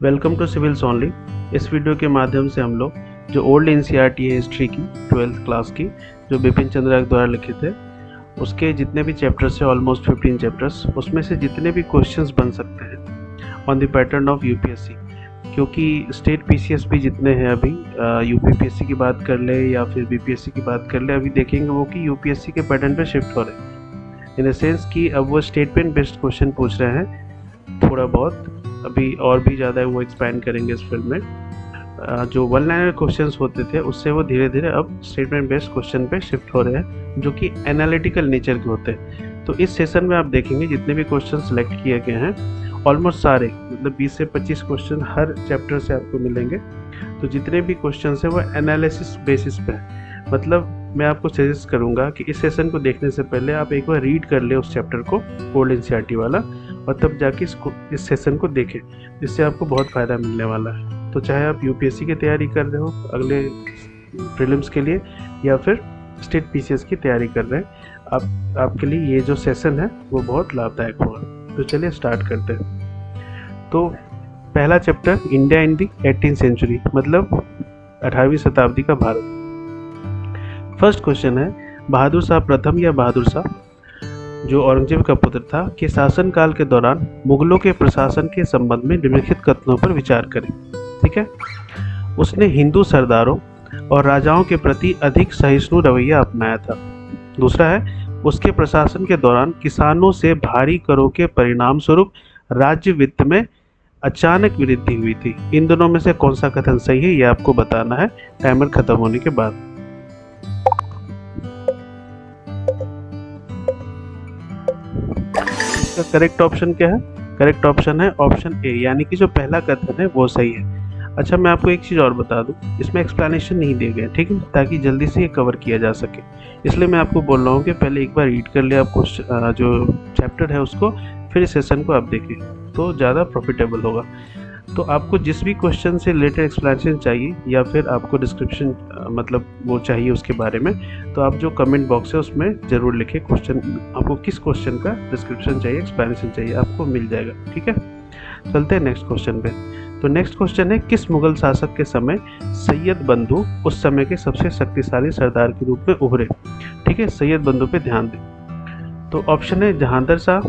Welcome to civils only. इस video के माध्यम से हम लोग जो ओल्ड एनसीईआरटी है हिस्ट्री की 12th क्लास की, जो बिपिन चंद्रा द्वारा लिखित है, उसके जितने भी चैप्टर्स है, ऑलमोस्ट 15 चैप्टर्स, उसमें से जितने भी क्वेश्चंस बन सकते हैं on the pattern of UPSC, क्योंकि स्टेट पीसीएस भी जितने हैं अभी, यूपीपीएससी की बात कर ले या फिर बीपीएससी की बात कर ले, अभी देखेंगे वो कि यूपीएससी के पैटर्न पे शिफ्ट हो रहे हैं, इन द सेंस कि अब वो स्टेटमेंट बेस्ड क्वेश्चन पूछ रहे हैं थोड़ा बहुत। अभी और भी ज़्यादा वो एक्सपैंड करेंगे इस फील्ड में। जो वन लाइनर क्वेश्चंस होते थे उससे वो धीरे धीरे अब स्टेटमेंट बेस्ड क्वेश्चन पे शिफ्ट हो रहे हैं, जो कि एनालिटिकल नेचर के होते हैं। तो इस सेशन में आप देखेंगे जितने भी क्वेश्चन सेलेक्ट किए गए हैं, ऑलमोस्ट सारे, मतलब 20 से 25 क्वेश्चन हर चैप्टर से आपको मिलेंगे। तो जितने भी क्वेश्चन हैं वो एनालिसिस बेसिस पे है। मतलब मैं आपको सजेस्ट करूंगा कि इस सेशन को देखने से पहले आप एक बार रीड कर ले उस चैप्टर को, ओल्ड एनसीईआरटी वाला, और तब जाके इस सेशन को देखें, जिससे आपको बहुत फ़ायदा मिलने वाला है। तो चाहे आप यूपीएससी की तैयारी कर रहे हो अगले प्रीलिम्स के लिए, या फिर स्टेट पीसीएस की तैयारी कर रहे हैं, आपके लिए ये जो सेशन है वो बहुत लाभदायक होगा। तो चलिए स्टार्ट करते हैं। तो पहला chapter, India in the 18th century, मतलब 18वीं शताब्दी का भारत। फर्स्ट क्वेश्चन है, बहादुर शाह प्रथम या बहादुर शाह, जो औरंगजेब का पुत्र था, के शासनकाल के दौरान मुगलों के प्रशासन के संबंध में निम्नलिखित कथनों पर विचार करें। ठीक है। उसने हिंदू सरदारों और राजाओं के प्रति अधिक सहिष्णु रवैया अपनाया था। दूसरा है, उसके प्रशासन के दौरान किसानों से भारी करों के परिणाम स्वरूप राज्य वित्त में अचानक वृद्धि हुई थी। इन दोनों में से कौन सा कथन सही है, यह आपको बताना है टाइमर खत्म होने के बाद। इसका करेक्ट ऑप्शन क्या है? करेक्ट ऑप्शन है ऑप्शन ए, यानी कि जो पहला कथन है वो सही है। अच्छा, मैं आपको एक चीज़ और बता दूं, इसमें एक्सप्लेनेशन नहीं दिए गए, ठीक है, ताकि जल्दी से ये कवर किया जा सके। इसलिए मैं आपको बोल रहा हूँ कि पहले एक बार रीड कर ले आप जो चैप्टर है उसको, फिर इस सेशन को आप देखें तो ज़्यादा प्रॉफिटेबल होगा। तो आपको जिस भी क्वेश्चन से रिलेटेड एक्सप्लेनेशन चाहिए, या फिर आपको डिस्क्रिप्शन मतलब वो चाहिए उसके बारे में, तो आप जो कमेंट बॉक्स है उसमें ज़रूर लिखें क्वेश्चन, आपको किस क्वेश्चन का डिस्क्रिप्शन चाहिए, एक्सप्लेनेशन चाहिए, आपको मिल जाएगा। ठीक है, चलते हैं नेक्स्ट क्वेश्चन पे। तो नेक्स्ट क्वेश्चन है, किस मुगल शासक के समय सैयद बंधु उस समय के सबसे शक्तिशाली सरदार के रूप में उभरे? ठीक है, सैयद बंधु पे ध्यान दें। तो ऑप्शन है जहांगीर शाह,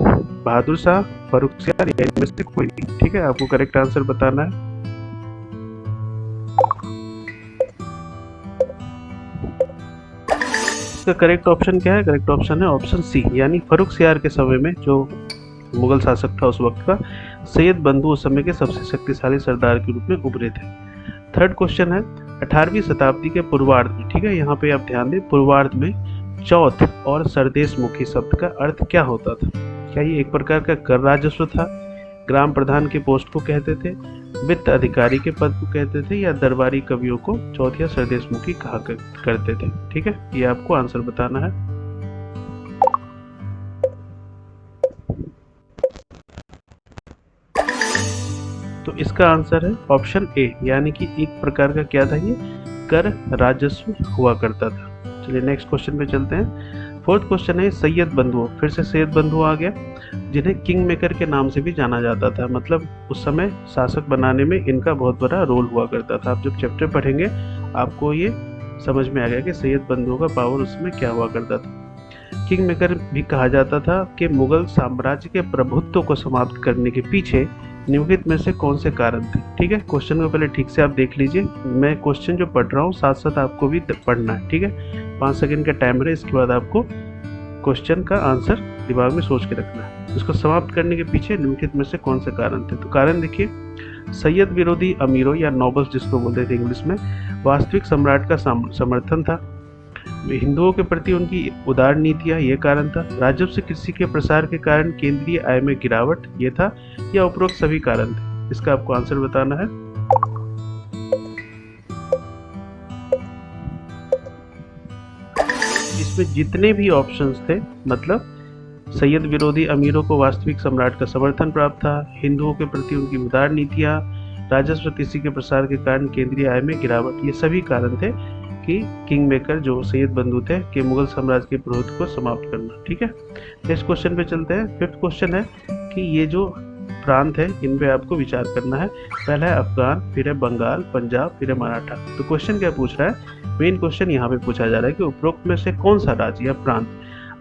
बहादुर शाह, फर्रुखसियार, या इनमें से कोई नहीं। ठीक है, आपको करेक्ट आंसर बताना है। इसका करेक्ट ऑप्शन क्या है? करेक्ट ऑप्शन है ऑप्शन सी, यानी फर्रुखसियार के समय में जो मुगल शासक था उस वक्त का, सैयद बंधु उस समय के सबसे शक्तिशाली सरदार के रूप में उभरे थे। थर्ड क्वेश्चन है, 18वीं शताब्दी के पूर्वार्ध में, ठीक है, यहाँ पे आप ध्यान दें, पूर्वार्ध में चौथ और सरदेशमुखी शब्द का अर्थ क्या होता था? क्या ये एक प्रकार का कर राजस्व था, ग्राम प्रधान के पोस्ट को कहते थे, वित्त अधिकारी के पद को कहते थे, या दरबारी कवियों को चौथ या सरदेशमुखी कहा करते थे? ठीक है, ये आपको आंसर बताना है। तो इसका आंसर है ऑप्शन ए, यानी कि एक प्रकार का क्या था, ये कर राजस्व हुआ करता था। चलिए नेक्स्ट क्वेश्चन पे चलते हैं। फोर्थ क्वेश्चन है, सैयद बंधु, फिर से सैयद बंधु आ गया, जिन्हें किंग मेकर के नाम से भी जाना जाता था। मतलब उस समय शासक बनाने में इनका बहुत बड़ा रोल हुआ करता था। आप जब चैप्टर पढ़ेंगे आपको ये समझ में आ गया कि सैयद बंधु का पावर उस समय क्या हुआ करता था। किंग मेकर भी कहा जाता था कि मुगल साम्राज्य के प्रभुत्व को समाप्त करने के पीछे निम्नलिखित में से कौन से कारण थे? ठीक है, क्वेश्चन को पहले ठीक से आप देख लीजिए, मैं क्वेश्चन जो पढ़ रहा हूँ साथ साथ आपको भी पढ़ना है। ठीक है, 5 सेकंड का टाइमर है, इसके बाद आपको क्वेश्चन का आंसर दिमाग में सोच के रखना है। इसको समाप्त करने के पीछे निम्नलिखित में से कौन से कारण थे? तो कारण देखिए, सैयद विरोधी अमीरों या नोबल्स जिसको बोलते थे इंग्लिश में, वास्तविक सम्राट का समर्थन था, हिंदुओं के प्रति उनकी उदार नीतियाँ, ये कारण था, राजस्व कृषि के प्रसार के कारण केंद्रीय आय में गिरावट, ये था, या उपरोक्त सभी कारण थे? इसका आपको आंसर बताना है। इसमें जितने भी ऑप्शंस थे, मतलब सैयद विरोधी अमीरों को वास्तविक सम्राट का समर्थन प्राप्त था, हिंदुओं के प्रति उनकी उदार नीतियाँ, राजस्व कृषि के प्रसार के कारण केंद्रीय आय में गिरावट, ये सभी कारण थे कि किंग मेकर जो सैयद बंधु थे कि मुगल साम्राज्य के प्रभुत्व को समाप्त करना। ठीक है, नेक्स्ट क्वेश्चन पे चलते हैं। फिफ्थ क्वेश्चन है कि ये जो प्रांत है इन पे आपको विचार करना है। पहला है अफगान, फिर है बंगाल, पंजाब, फिर है मराठा। तो क्वेश्चन क्या पूछ रहा है, मेन क्वेश्चन यहाँ पे पूछा जा रहा है कि उपरोक्त में से कौन सा राज्य या प्रांत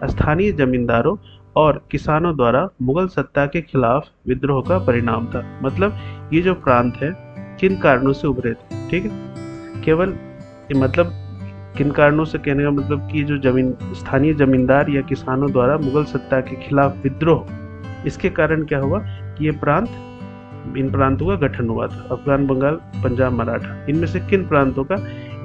स्थानीय जमींदारों और किसानों द्वारा मुगल सत्ता के खिलाफ विद्रोह का परिणाम था। मतलब ये जो प्रांत है किन कारणों से उभरे थे, ठीक है। केवल मतलब किन कारणों से कहने का मतलब कि जो स्थानीय जमींदार या किसानों द्वारा मुगल सत्ता के खिलाफ विद्रोह, इसके कारण क्या हुआ कि इन प्रांतों का गठन हुआ था। अफगान, बंगाल, पंजाब, मराठा, इनमें से किन प्रांतों का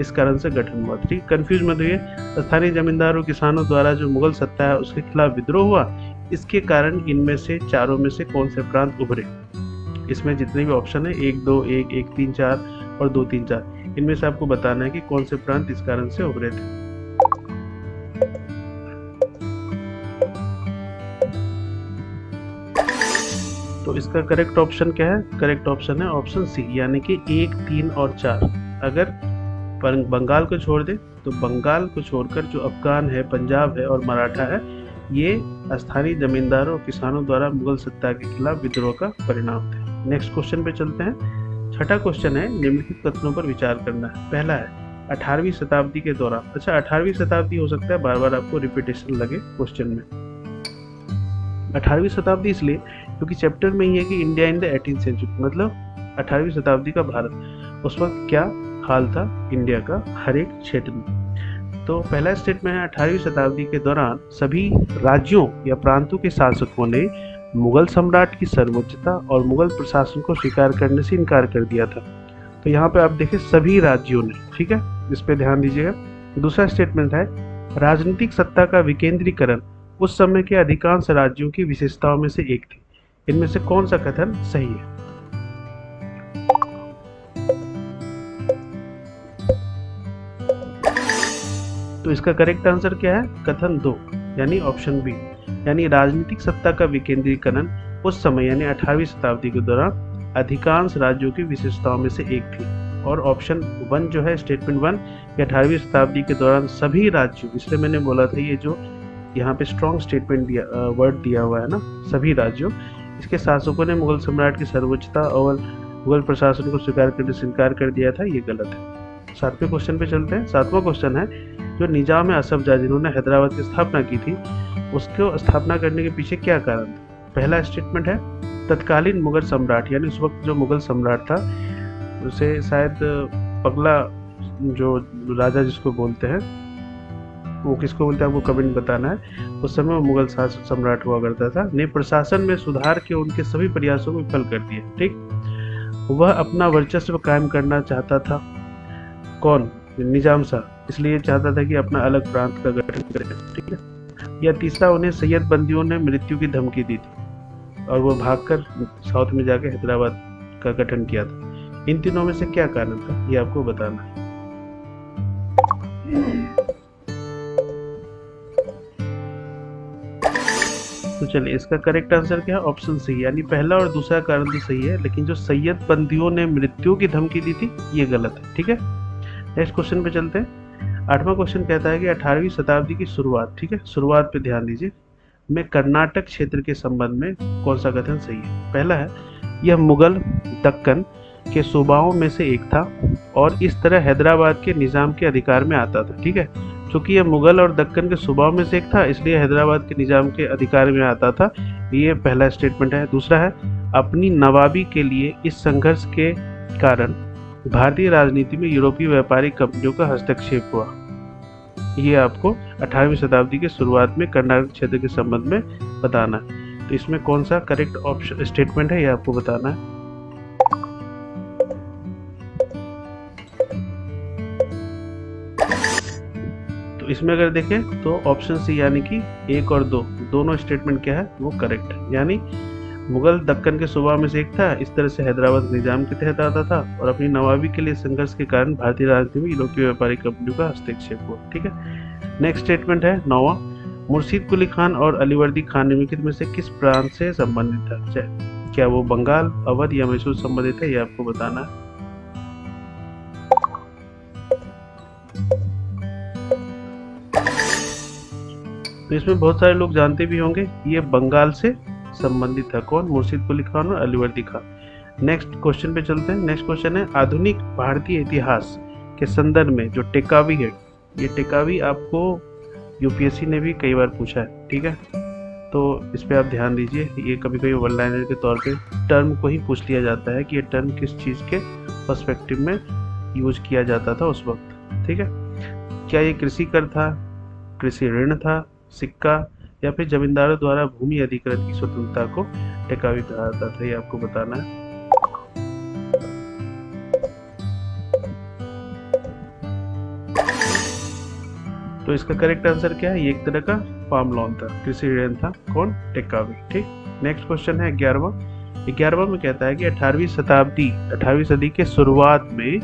इस कारण से गठन हुआ था, ठीक। कंफ्यूज मत होइए। स्थानीय जमींदारों किसानों द्वारा जो मुगल सत्ता है उसके खिलाफ विद्रोह हुआ, इसके कारण इनमें से चारों में से कौन से प्रांत उभरे। इसमें जितने भी ऑप्शन है 1, 2, 1, 1, 3, 4 और 2, 3, 4, इनमें से आपको बताना है कि कौन से प्रांत इस कारण से उभरे थे। तो इसका करेक्ट ऑप्शन क्या है, करेक्ट ऑप्शन है ऑप्शन सी, यानी कि 1, 3 और 4। अगर बंगाल को छोड़ दे तो बंगाल को छोड़कर जो अफगान है, पंजाब है और मराठा है, ये स्थानीय जमींदारों और किसानों द्वारा मुगल सत्ता के खिलाफ विद्रोह का परिणाम थे। नेक्स्ट क्वेश्चन पे चलते हैं। छठा क्वेश्चन है, निम्नलिखित कथनों पर विचार करना है। पहला है 18वीं शताब्दी के दौरान। अच्छा, 18वीं शताब्दी हो सकता है बार बार आपको रिपीटेशन लगे क्वेश्चन में। 18वीं शताब्दी इसलिए क्योंकि चैप्टर में ही है कि India in the 18th century, मतलब 18वीं शताब्दी का भारत, उस वक्त क्या हाल था इंडिया का हर एक क्षेत्र में। तो पहला स्टेटमेंट है 18वीं शताब्दी के दौरान सभी राज्यों या प्रांतों के शासकों ने मुगल सम्राट की सर्वोच्चता और मुगल प्रशासन को स्वीकार करने से इनकार कर दिया था। तो यहाँ पे आप देखें सभी राज्यों ने, ठीक है, इस पे ध्यान दीजिएगा। दूसरा स्टेटमेंट है राजनीतिक सत्ता का विकेंद्रीकरण उस समय के अधिकांश राज्यों की विशेषताओं में से एक थी। इनमें से कौन सा कथन सही है। तो इसका करेक्ट आंसर क्या है, कथन 2, यानी ऑप्शन बी, यानी राजनीतिक सत्ता का विकेंद्रीकरण उस समय यानी 18वीं शताब्दी के दौरान अधिकांश राज्यों की विशेषताओं में से एक थी। और ऑप्शन 1 जो है स्टेटमेंट 1 कि 18वीं शताब्दी के दौरान सभी राज्यों, इसलिए मैंने बोला था ये जो यहाँ पे स्ट्रॉन्ग स्टेटमेंट वर्ड दिया हुआ है ना, सभी राज्यों, इसके शासकों ने मुगल सम्राट की सर्वोच्चता और मुगल प्रशासन को स्वीकार करने से इनकार कर दिया था, ये गलत है। 7वें क्वेश्चन पे चलते हैं। 7वां क्वेश्चन है जो निजाम असफजाह जिन्होंने हैदराबाद की स्थापना की थी, उसको स्थापना करने के पीछे क्या कारण था। पहला स्टेटमेंट है तत्कालीन मुगल सम्राट, यानी उस वक्त जो मुगल सम्राट था उसे शायद पगला जो राजा जिसको बोलते हैं, वो किसको बोलते हैं आपको कमेंट बताना है। उस समय वो मुगल शासक सम्राट हुआ करता था, ने प्रशासन में सुधार के उनके सभी प्रयासों को विफल कर दिया, ठीक। वह अपना वर्चस्व कायम करना चाहता था। कौन, निजाम शाह, इसलिए चाहता था कि अपना अलग प्रांत का गठन करे, ठीक है। या तीसरा, उन्हें सैयद बंदियों ने मृत्यु की धमकी दी थी और वो भागकर साउथ में जाकर हैदराबाद का गठन किया था। इन तीनों में से क्या कारण था, ये आपको बताना है। तो चलिए इसका करेक्ट आंसर क्या है, ऑप्शन सी, यानी पहला और दूसरा कारण तो सही है, लेकिन जो सैयद बंदियों ने मृत्यु की धमकी दी थी ये गलत है, ठीक है। नेक्स्ट क्वेश्चन पे चलते हैं। 8वां क्वेश्चन कहता है कि 18वीं शताब्दी की शुरुआत, ठीक है, शुरुआत पे ध्यान दीजिए, में कर्नाटक क्षेत्र के संबंध में कौन सा कथन सही है। पहला है यह मुगल दक्कन के सूबाओं में से एक था और इस तरह हैदराबाद के निजाम के अधिकार में आता था, ठीक है। चूंकि यह मुगल और दक्कन के सूबाओं में से एक था इसलिए हैदराबाद के निजाम के अधिकार में आता था, ये पहला स्टेटमेंट है। दूसरा है अपनी नवाबी के लिए इस संघर्ष के कारण भारतीय राजनीति में यूरोपीय व्यापारिक कंपनियों का हस्तक्षेप हुआ। ये आपको 18वीं शताब्दी के शुरुआत में कर्नाटक क्षेत्र के संबंध में बताना है। तो इसमें कौन सा करेक्ट ऑप्शन स्टेटमेंट है ये आपको बताना है। तो इसमें अगर देखें तो ऑप्शन सी यानी कि 1 और 2 दोनों स्टेटमेंट क्या है वो करेक्ट है, यानी मुगल दक्कन के सूबा में से एक था, इस तरह से हैदराबाद निजाम के तहत आता था और अपनी नवाबी के लिए संघर्ष के कारण भारतीय राजनीति में यूरोपीय व्यापारिक कंपनियों का हस्तक्षेप हुआ, ठीक है। नेक्स्ट स्टेटमेंट है 9वां, मुर्शीद कुली खान और अलीवर्दी खान निम्नलिखित में से किस प्रांत से संबंधित था। क्या वो बंगाल, अवध या मैसूर संबंधित है, ये आपको बताना है। तो इसमें बहुत सारे लोग जानते भी होंगे ये बंगाल से संबंधित था। कौन? मुर्शिद कुली खान और अलीवर्दी खान। नेक्स्ट क्वेश्चन पे चलते हैं। नेक्स्ट क्वेश्चन है आधुनिक भारतीय इतिहास के संदर्भ में जो टेकावी है, ये टेकावी आपको यूपीएससी ने भी कई बार पूछा है, ठीक है, तो इस पे आप ध्यान दीजिए। ये कभी कभी वन लाइनर के तौर पे टर्म को ही पूछ लिया जाता है कि ये टर्म किस चीज़ के पर्सपेक्टिव में यूज किया जाता था उस वक्त, ठीक है। क्या ये कृषि कर था, कृषि ऋण था, सिक्का, या फिर जमींदारों द्वारा भूमि अधिग्रहण की स्वतंत्रता को टेकावी कहा जाता था, ये आपको बताना है। तो इसका करेक्ट आंसर क्या है? ये एक तरह का फार्म लोन था, कृषि ऋण था। कौन? टेकावी, ठीक। नेक्स्ट क्वेश्चन है 11वां में कहता है कि 18वीं सदी के शुरुआत में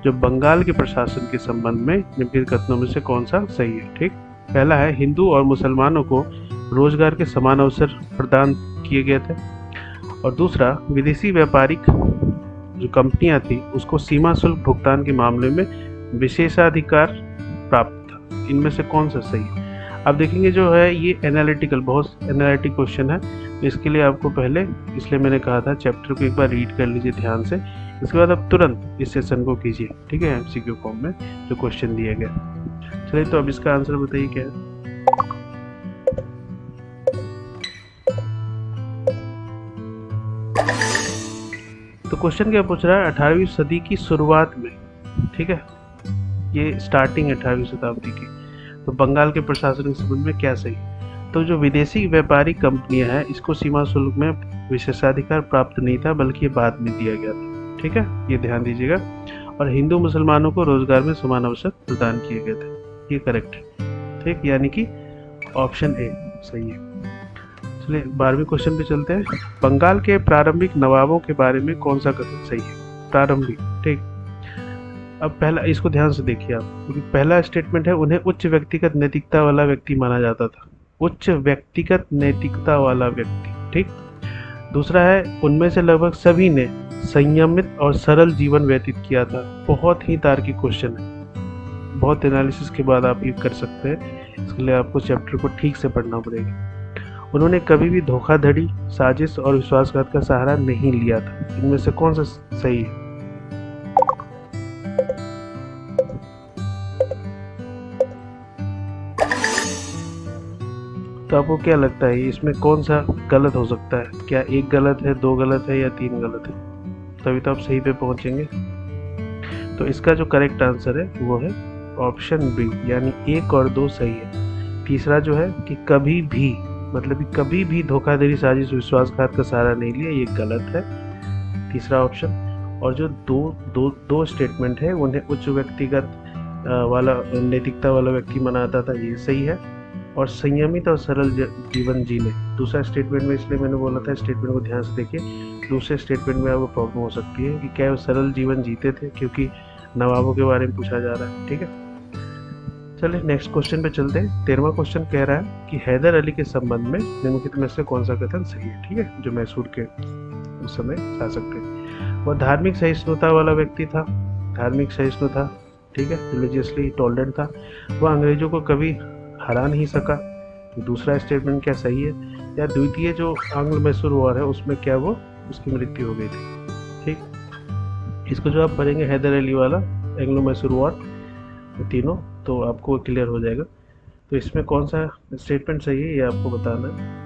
जो बंगाल के प्रशासन के संबंध में निम्नलिखित कथनों में से कौन सा सही है, ठीक। पहला है हिंदू और मुसलमानों को रोजगार के समान अवसर प्रदान किए गए थे, और दूसरा विदेशी व्यापारिक जो कंपनियां थी उसको सीमा शुल्क भुगतान के मामले में विशेषाधिकार प्राप्त था। इनमें से कौन सा सही है? आप देखेंगे जो है ये बहुत एनालिटिक क्वेश्चन है, तो इसके लिए आपको पहले, इसलिए मैंने कहा था चैप्टर को एक बार रीड कर लीजिए ध्यान से, इसके बाद आप तुरंत इस सेशन को कीजिए, ठीक है, एमसीक्यू फॉर्म में जो क्वेश्चन दिए गए। चलिए, तो अब इसका आंसर बताइए क्या है। तो क्वेश्चन क्या पूछ रहा है? 18वीं सदी की शुरुआत में, ठीक है, ये स्टार्टिंग 18वीं शताब्दी की, तो बंगाल के प्रशासन के संबंध में क्या सही? तो जो विदेशी व्यापारिक कंपनियां हैं इसको सीमा शुल्क में विशेषाधिकार प्राप्त नहीं था, बल्कि ये बाद में दिया गया था, ठीक है, ये ध्यान दीजिएगा। और हिंदू मुसलमानों को रोजगार में समान अवसर प्रदान किए गए थे, ये करेक्ट है, ठीक, यानी कि ऑप्शन ए सही है। चलिए 12वें क्वेश्चन पे चलते हैं। बंगाल के प्रारंभिक नवाबों के बारे में कौन सा कथन सही है? प्रारंभिक, ठीक। अब पहला, इसको ध्यान से देखिए आप, क्योंकि पहला स्टेटमेंट है उन्हें उच्च व्यक्तिगत नैतिकता वाला व्यक्ति माना जाता था, उच्च व्यक्तिगत नैतिकता वाला व्यक्ति, ठीक। दूसरा है उनमें से लगभग सभी ने संयमित और सरल जीवन व्यतीत किया था। बहुत ही तार्किक क्वेश्चन है, बहुत एनालिसिस के बाद आप ये कर सकते हैं, इसके लिए आपको चैप्टर को ठीक से पढ़ना पड़ेगा। उन्होंने कभी भी धोखाधड़ी, साजिश और विश्वासघात का सहारा नहीं लिया था। इनमें से कौन सा सही है? तो आपको क्या लगता है इसमें कौन सा गलत हो सकता है? क्या एक गलत है, दो गलत है, या तीन गलत है? तभी तो आप सही पे पहुंचेंगे। तो इसका जो करेक्ट आंसर है वो है ऑप्शन बी, यानी 1 और 2 सही है। तीसरा जो है कि कभी भी, मतलब कि कभी भी धोखाधड़ी, साजिश, विश्वासघात का सहारा नहीं लिया, ये गलत है, तीसरा ऑप्शन। और जो दो स्टेटमेंट है उन्हें उच्च व्यक्तिगत वाला नैतिकता वाला व्यक्ति मनाता था, ये सही है। और संयमित और सरल जीवन जीने, दूसरा स्टेटमेंट में, इसलिए मैंने बोला था स्टेटमेंट को ध्यान से देखिए। दूसरे स्टेटमेंट में आपको प्रॉब्लम हो सकती है कि क्या वो सरल जीवन जीते थे, क्योंकि नवाबों के बारे में पूछा जा रहा है, ठीक है। चलिए नेक्स्ट क्वेश्चन पे चलते हैं। 13वां क्वेश्चन कह रहा है कि हैदर अली के संबंध में निम्नलिखित में से कौन सा कथन सही है, ठीक है, जो मैसूर के उस समय शासक थे। वह धार्मिक सहिष्णुता वाला व्यक्ति था, धार्मिक सहिष्णु था, ठीक है, रिलीजियसली टॉलरेंट था। वह अंग्रेजों को कभी हरा नहीं सका। दूसरा स्टेटमेंट क्या सही है? या द्वितीय जो आंग्ल मैसूर वॉर है उसमें क्या वो उसकी मृत्यु हो गई थी, ठीक। इसको जो आप पढ़ेंगे हैदर अली वाला, एंग्लो मैसूर वॉर, तीनों, तो आपको क्लियर हो जाएगा। तो इसमें कौन सा स्टेटमेंट सही है ये आपको बताना है।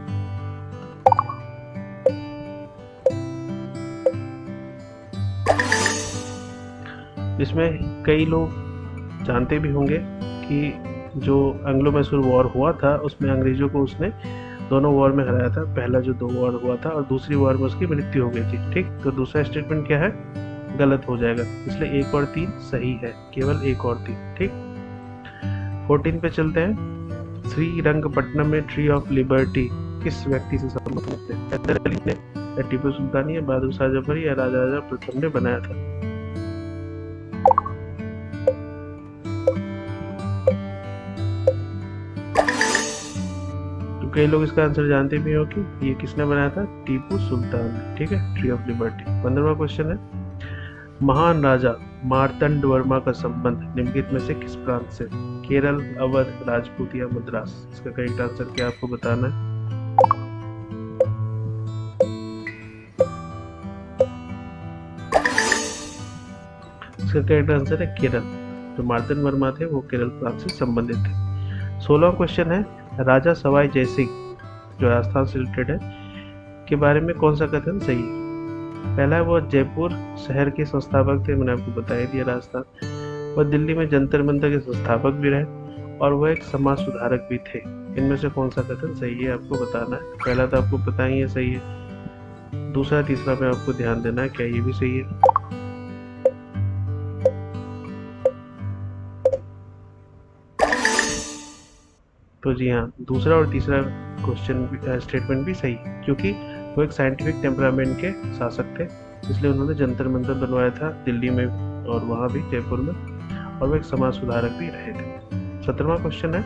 इसमें कई लोग जानते भी होंगे कि जो एंग्लो मैसूर वॉर हुआ था उसमें अंग्रेजों को उसने दोनों वॉर में हराया था। पहला जो 2 वॉर हुआ था और दूसरी वॉर में उसकी मृत्यु हो गई थी, ठीक। तो दूसरा स्टेटमेंट क्या है? गलत हो जाएगा, इसलिए 1 और 3 सही है, केवल 1 और 3, ठीक। 14 पे चलते हैं। श्रीरंगपट्टनम में ट्री ऑफ लिबर्टी किस व्यक्ति से संबंधित है? हैदर अली ने, या टीपू सुल्तान, या बहादुर शाह जफर, या राजा प्रथम ने बनाया था? कई लोग इसका आंसर जानते भी हो कि ये किसने बनाया था? टीपू सुल्तान ने, ठीक है, ट्री ऑफ लिबर्टी। 15वां क्वेश्चन है, महान राजा मार्तंड वर्मा का संबंध निम्नलिखित में से किस प्रांत से? केरल, अवध, राजपूत, या मद्रास? इसका करेक्ट आंसर क्या आपको बताना है। इसका करेक्ट आंसर है केरल। जो मार्तंड वर्मा थे वो केरल प्रांत से संबंधित थे। 16वां क्वेश्चन है राजा सवाई जयसिंह जो राजस्थान से रिलेटेड है के बारे में कौन सा कथन सही है। पहला है वो जयपुर शहर के संस्थापक थे, मैंने आपको बता ही दिया राजस्थान। वह दिल्ली में जंतर मंतर के संस्थापक भी रहे और वह एक समाज सुधारक भी थे। इनमें से कौन सा कथन सही है आपको बताना है। पहला तो आपको पता ही है सही है, दूसरा तीसरा में आपको ध्यान देना है क्या ये भी सही है। तो जी हाँ, दूसरा और तीसरा क्वेश्चन स्टेटमेंट भी सही है, क्योंकि वो एक साइंटिफिक टेम्परामेंट के शासक थे, इसलिए उन्होंने जंतर मंतर बनवाया था दिल्ली में और वहाँ भी जयपुर में, और वो एक समाज सुधारक भी रहे थे। 17वां क्वेश्चन है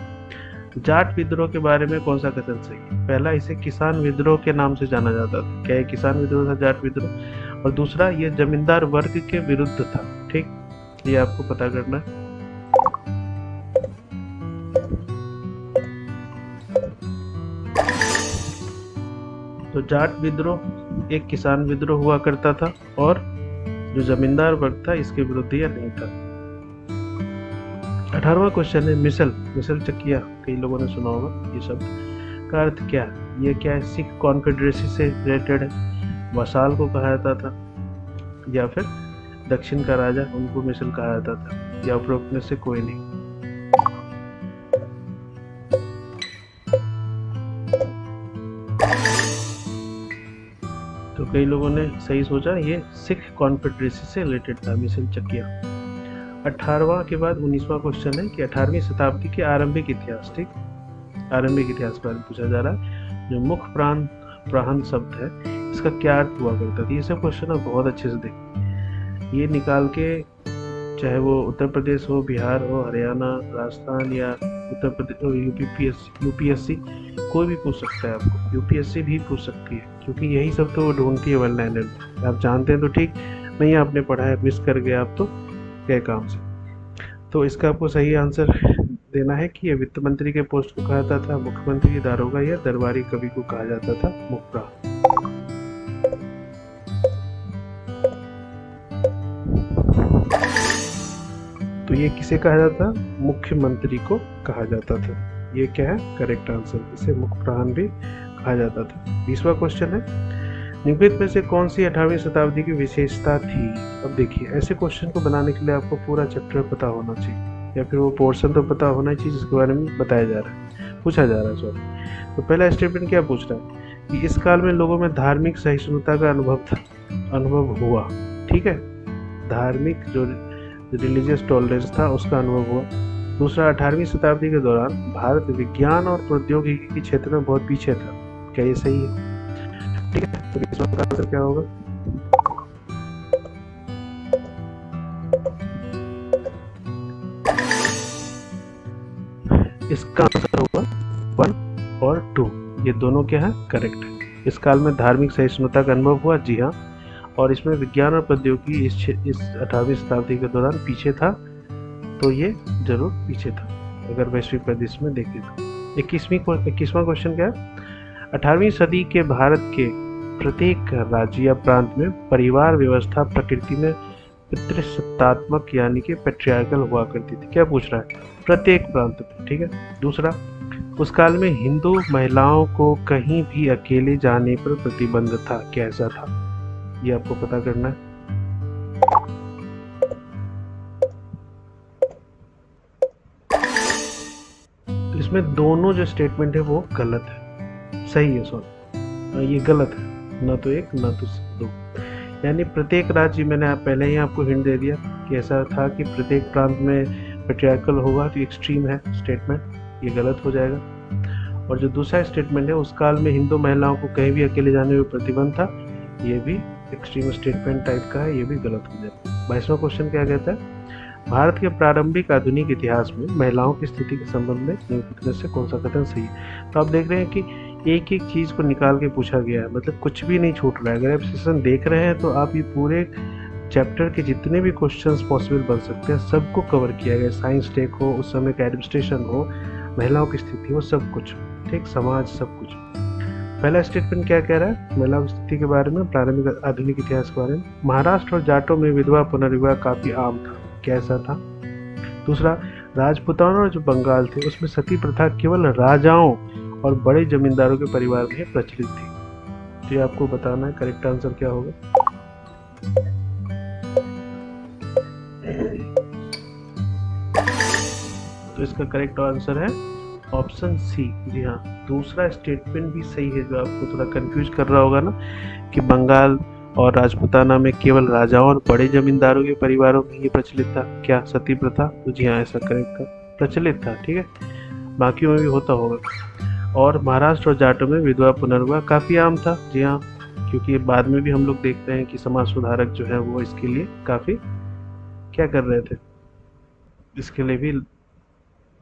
जाट विद्रोह के बारे में कौन सा कथन सही है। पहला, इसे किसान विद्रोह के नाम से जाना जाता था। क्या ये किसान विद्रोह था, जाट विद्रोह? और दूसरा, ये जमींदार वर्ग के विरुद्ध था। ठीक, ये आपको पता करना है। तो जाट विद्रोह एक किसान विद्रोह हुआ करता था और जो जमींदार वर्ग था इसके विरुद्ध यह नहीं था। 18वां क्वेश्चन है मिसल चकिया, कई लोगों ने सुना होगा ये शब्द का अर्थ क्या है। ये क्या है, सिख कॉन्फेडरेसी से रिलेटेड है, वसाल को कहा जाता था, या फिर दक्षिण का राजा उनको मिसल कहा जाता था, या उपरोक्त में से कोई नहीं। तो कई लोगों ने सही सोचा, ये सिख कॉन्फेडरेसी से रिलेटेड था मिसल चकिया। 18वां के बाद 19वां क्वेश्चन है कि 18वीं शताब्दी के आरंभिक इतिहास। ठीक, आरंभिक इतिहास पर पूछा जा रहा है। जो मुख्य प्रांत शब्द है इसका क्या अर्थ हुआ करता था। ये सब क्वेश्चन आप बहुत अच्छे से देखें, ये निकाल के, चाहे वो उत्तर प्रदेश हो, बिहार हो, हरियाणा, राजस्थान या उत्तर प्रदेश यूपीएससी कोई भी पूछ सकता है आपको, यूपीएससी भी पूछ सकती है, क्योंकि यही सब तो वो ढूंढती है वन-लाइनर। आप जानते हैं तो ठीक, नहीं आपने पढ़ा है, मिस कर गए आप तो गए काम से। तो इसका आपको सही आंसर देना है कि ये वित्त मंत्री के पोस्ट को कहा जाता था, मुख्यमंत्री, दारोगा या दरबारी कवि को कहा जाता था मुखरा। तो ये किसे कहा जाता, मुख्यमंत्री को कहा जाता था। ये क्या है करेक्ट आंसर, इसे मुख्य प्रधान भी कहा जाता था। 20वां क्वेश्चन है निम्नलिखित में से कौन सी 18वीं शताब्दी की विशेषता थी। अब देखिए, ऐसे क्वेश्चन को बनाने के लिए आपको पूरा चैप्टर पता होना चाहिए, या फिर वो पोर्शन तो पता होना चाहिए जिसके बारे में बताया जा रहा है, पूछा जा रहा है। सॉरी, तो पहला स्टेटमेंट क्या पूछ रहा है कि इस काल में लोगों में धार्मिक सहिष्णुता का अनुभव हुआ। ठीक है, धार्मिक जो रिलीजियस टॉलरेंस था उसका अनुभव हुआ। दूसरा, 18वीं शताब्दी के दौरान भारत विज्ञान और प्रौद्योगिकी के क्षेत्र में बहुत पीछे था। क्या ये सही है? ठीक है, तो इसका आंसर क्या होगा? इसका आंसर होगा 1 और 2, ये दोनों क्या है करेक्ट है। इस काल में धार्मिक सहिष्णुता का अनुभव हुआ, जी हाँ, और इसमें विज्ञान और प्रौद्योगिकी इस 18वीं शताब्दी के दौरान पीछे था, तो ये जरूर पीछे था अगर वैश्विक परिदृश्य में देखें तो। 21वां क्वेश्चन क्या है, 18वीं सदी के भारत के प्रत्येक राज्य या प्रांत में परिवार व्यवस्था प्रकृति में पितृसत्तात्मक यानी कि पैट्रियार्कल हुआ करती थी। क्या पूछ रहा है, प्रत्येक प्रांत में। ठीक है, दूसरा, उस काल में हिंदू महिलाओं को कहीं भी अकेले जाने पर प्रतिबंध था। कैसा था, ये आपको पता करना है। इसमें दोनों जो स्टेटमेंट है वो गलत है, सही है सॉरी, ये गलत है, न तो एक न तो दो। यानी प्रत्येक राज्य, मैंने पहले ही आपको हिंट दे दिया कि ऐसा था कि प्रत्येक प्रांत में पैट्रियार्कल होगा, तो एक्सट्रीम है स्टेटमेंट, ये गलत हो जाएगा। और जो दूसरा स्टेटमेंट है, उस काल में हिंदू महिलाओं को कहीं भी अकेले जाने में प्रतिबंध था, ये भी एक्सट्रीम स्टेटमेंट टाइप का है, ये भी गलत हो जाएगा। 22वां क्वेश्चन क्या कहता है, भारत के प्रारंभिक आधुनिक इतिहास में महिलाओं की स्थिति के संबंध में निम्नलिखित में से कौन सा कथन सही है। तो आप देख रहे हैं कि एक एक चीज़ को निकाल के पूछा गया है, मतलब कुछ भी नहीं छूट रहा है। अगर आप सेशन देख रहे हैं तो आप ये पूरे चैप्टर के जितने भी क्वेश्चंस पॉसिबल बन सकते हैं सबको कवर किया गया। साइंस टेक हो, उस समय का एडमिनिस्ट्रेशन हो, महिलाओं की स्थिति हो, सब कुछ, ठीक, समाज, सब कुछ। पहला स्टेटमेंट क्या कह रहा है, महिला स्थिति के बारे में, प्रारंभिक आधुनिक इतिहास के बारे में। महाराष्ट्र और जाटों में विधवा पुनर्विवाह काफी आम था, कैसा था। दूसरा, राजपूताना और जो बंगाल थे उसमें सती प्रथा केवल राजाओं और बड़े जमींदारों के परिवार में प्रचलित थी। तो ये आपको बताना है करेक्ट आंसर क्या होगा। तो इसका करेक्ट आंसर है ऑप्शन सी। जी हाँ, दूसरा स्टेटमेंट भी सही है। जो आपको थोड़ा कंफ्यूज कर रहा होगा ना कि बंगाल और राजपूताना में केवल राजाओं और बड़े जमींदारों के परिवारों में ये प्रचलित था, क्या सती प्रथा। तो जी हाँ, ऐसा करेक्ट था, प्रचलित था। ठीक है, बाकियों में भी होता होगा। और महाराष्ट्र और जाटों में विधवा पुनर्विवाह काफ़ी आम था। जी हाँ, क्योंकि बाद में भी हम लोग देखते हैं कि समाज सुधारक जो है वो इसके लिए काफ़ी क्या कर रहे थे, इसके लिए भी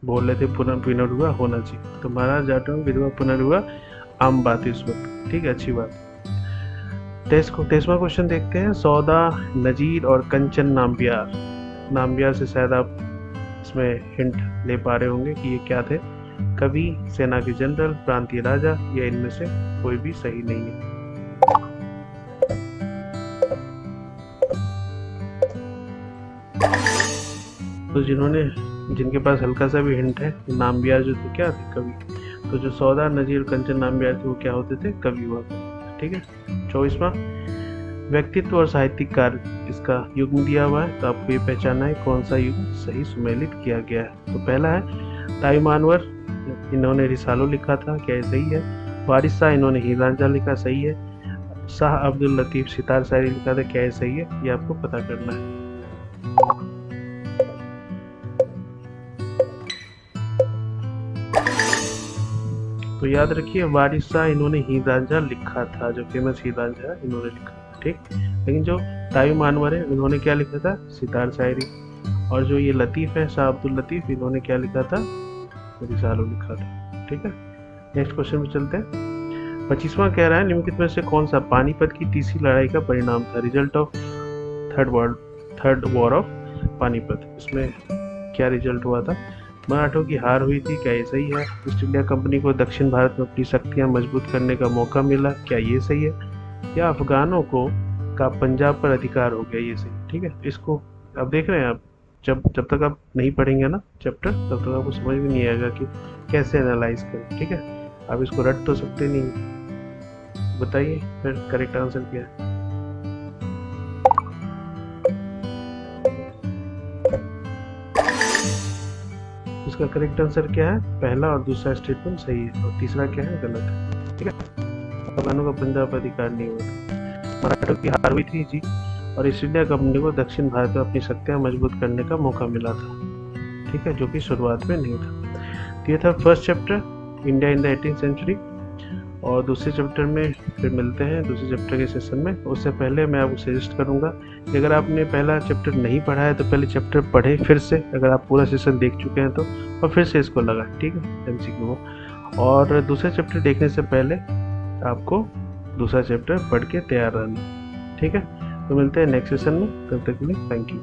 बोल रहे थे पुनर्विवाह होना चाहिए। तो महाराष्ट्र जाटों में विधवा पुनर्विवाह आम बात है इस वक्त। ठीक है, अच्छी बात। तेईसवां क्वेश्चन देखते हैं। सौदा, नजीर और कंचन नाम्बियार से शायद आप इसमें हिंट ले पा रहे होंगे कि ये क्या थे। कवि, सेना के जनरल, प्रांतीय राजा, या इनमें से कोई भी सही नहीं है। तो जिनके पास हल्का सा भी हिंट है, नाम्बियार जो थे क्या थे, कवि। तो जो सौदा, नजीर, कंचन नाम्बियार थे वो क्या होते थे, कवि हुआ करते थे। ठीक है। 24वां, व्यक्तित्व और साहित्यिक कार्य, इसका युग्म दिया हुआ है। तो आपको ये पहचानना है कौन सा युग्म सही सुमेलित किया गया है। तो पहला है ताईमानवर, इन्होंने रिसालो लिखा था, क्या ये सही है। वारिस शाह, इन्होंने हीर रांझा लिखा, सही है। शाह अब्दुल लतीफ सितार शायरी लिखा था, क्या ये सही है, ये आपको पता करना है। तो याद रखिए, वारिस शाह इन्होंने हीर रांझा लिखा था, जो फेमस हीर रांझा है इन्होंने लिखा था। ठीक, लेकिन जो ताईमानवर है इन्होंने क्या लिखा था, सितार शायरी। और जो ये लतीफ़ है, शाह अब्दुल लतीफ़, इन्होंने क्या लिखा था, रिसालो लिखा था। ठीक है, नेक्स्ट क्वेश्चन में चलते हैं। 25वां कह रहा है, निम्नलिखित में से कौन सा पानीपत की तीसरी लड़ाई का परिणाम था। Result of third war of Panipat, इसमें क्या रिजल्ट हुआ था। मराठों की हार हुई थी, क्या ये सही है। ईस्ट इंडिया कंपनी को दक्षिण भारत में अपनी शक्तियां मजबूत करने का मौका मिला, क्या ये सही है। या अफगानों का पंजाब पर अधिकार हो गया, ये सही। ठीक है, इसको अब देख रहे हैं आप, जब तक आप नहीं पढ़ेंगे ना चैप्टर, तब तक आपको समझ में नहीं आएगा कि कैसे एनालाइज करें। ठीक है, आप इसको रट तो सकते नहीं। बताइए फिर करेक्ट आंसर क्या है। इसका करेक्ट आंसर क्या है, पहला और दूसरा स्टेटमेंट सही है और तीसरा क्या है, गलत है। ठीक है, अफगानों का पंजाब पर अधिकार नहीं हुआ, मराठों की हार हुई थी जी, और ईस्ट इंडिया कंपनी को दक्षिण भारत में अपनी शक्तियां मजबूत करने का मौका मिला था। ठीक है, जो कि शुरुआत में नहीं था। तो ये था first chapter, India in the 18th century. और दूसरे चैप्टर में फिर मिलते हैं दूसरे चैप्टर के सेशन में। उससे पहले मैं आपको सजेस्ट करूंगा कि अगर आपने पहला चैप्टर नहीं पढ़ा है तो पहले चैप्टर पढ़े फिर से, अगर आप पूरा सेशन देख चुके हैं तो, और फिर से इसको लगाएं। ठीक है, MCQ को। और दूसरे चैप्टर देखने से पहले आपको दूसरा चैप्टर पढ़ के तैयार रहना। ठीक है, तो मिलते हैं नेक्स्ट सेशन में, तब तक के लिए थैंक यू।